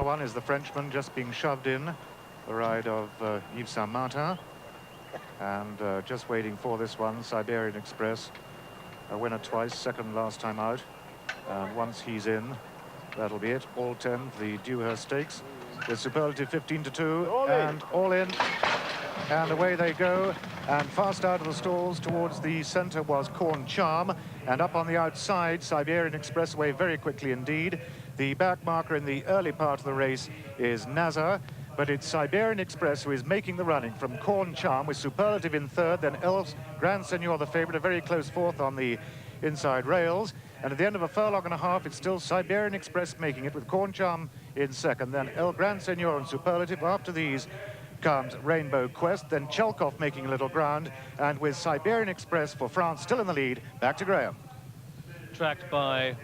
final one is the Frenchman just being shoved in, the ride of Yves Saint-Martin. And just waiting for this one, Siberian Express, a winner twice, second last time out. And once he's in, that'll be it. All 10 for the Dewhurst Stakes, with Superlative 15-2, and all in. And away they go, and fast out of the stalls towards the centre was Corn Charm, and up on the outside, Siberian Express away very quickly indeed. The back marker in the early part of the race is Nazar, but it's Siberian Express who is making the running from Corn Charm, with Superlative in third, then Gran Senor, the favourite, a very close fourth on the inside rails. And at the end of a furlong and a half, it's still Siberian Express making it, with Corn Charm in second, then Gran Senor and Superlative. After these comes Rainbow Quest, then Chelkov making a little ground, and with Siberian Express for France still in the lead, back to Graham. Tracked by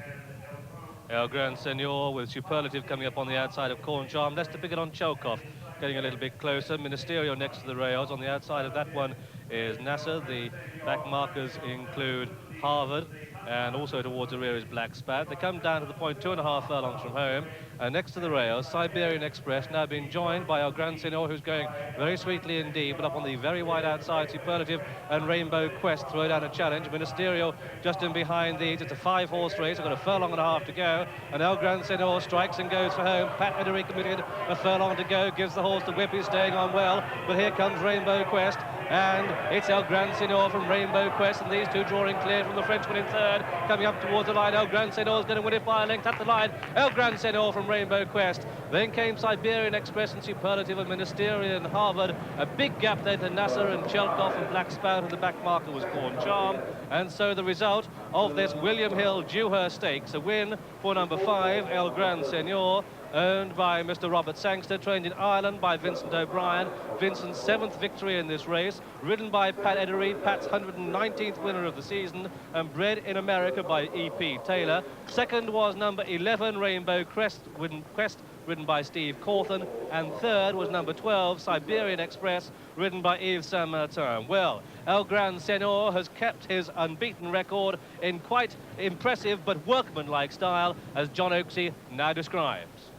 Gran Senor, with Superlative coming up on the outside of Corn Charm. That's to pick it on Chelkov, getting a little bit closer. Ministerio next to the rails. On the outside of that one is Nasser. The back markers include Harvard, and also towards the rear is Black Spat. They come down to the point 2.5 furlongs from home. Next to the rails, Siberian Express now being joined by our Gran Senor, who's going very sweetly indeed, but up on the very wide outside, Superlative and Rainbow Quest throw down a challenge. Ministerio just in behind these. It's a 5-horse race. I've got a furlong and a half to go, and El Gran Senor strikes and goes for home. Pat Edery committed a furlong to go, gives the horse the whip. He's staying on well, but here comes Rainbow Quest, and it's El Gran Senor from Rainbow Quest, and these two drawing clear from the Frenchman in third, coming up towards the line. El Gran Senor is going to win it by a length at the line. El Gran Senor from Rainbow Quest. Then came Siberian Express and Superlative and Ministerial and Harvard. A big gap there to Nasser and Chelkov and Black Spout, and the back marker was Corn Charm. And so the result of this William Hill Dewhurst Stakes, a win for number 5, El Gran Senor, owned by Mr. Robert Sangster, trained in Ireland by Vincent O'Brien. Vincent's 7th victory in this race, ridden by Pat Edery, Pat's 119th winner of the season, and bred in America by E.P. Taylor. Second was number 11, Rainbow Quest, ridden by Steve Cawthon, and third was number 12, Siberian Express, ridden by Yves Saint-Martin. Well, El Gran Senor has kept his unbeaten record in quite impressive but workmanlike style, as John Oaksey now describes.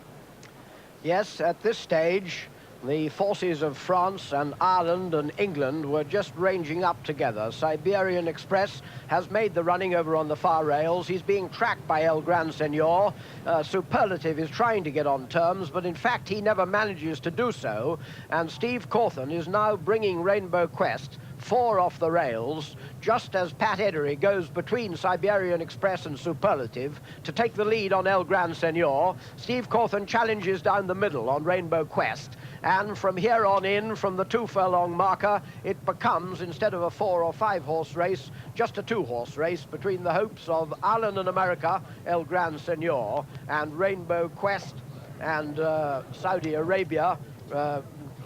Yes, at this stage, the forces of France and Ireland and England were just ranging up together. Siberian Express has made the running over on the far rails. He's being tracked by El Gran Senor. Superlative is trying to get on terms, but in fact he never manages to do so. And Steve Cawthon is now bringing Rainbow Quest 4 off the rails, just as Pat Edery goes between Siberian Express and Superlative to take the lead on El Gran Senor. Steve Cawthon challenges down the middle on Rainbow Quest, and from here on in, from the 2-furlong marker, it becomes, instead of a 4 or 5 horse race, just a 2-horse race between the hopes of Ireland and America, El Gran Senor, and Rainbow Quest and Saudi Arabia,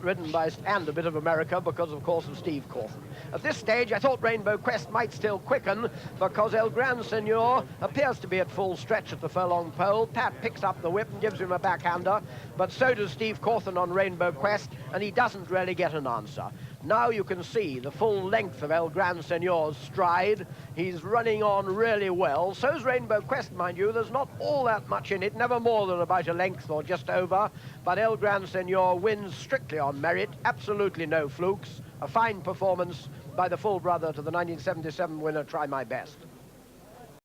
ridden by, and a bit of America because, of course, of Steve Cawthon. At this stage, I thought Rainbow Quest might still quicken because El Gran Senor appears to be at full stretch at the furlong pole. Pat picks up the whip and gives him a backhander, but so does Steve Cawthon on Rainbow Quest, and he doesn't really get an answer. Now you can see the full length of El Gran Senor's stride. He's running on really well. So's Rainbow Quest, mind you. There's not all that much in it, never more than about a length or just over. But El Gran Senor wins strictly on merit, absolutely no flukes. A fine performance by the full brother to the 1977 winner, Try My Best.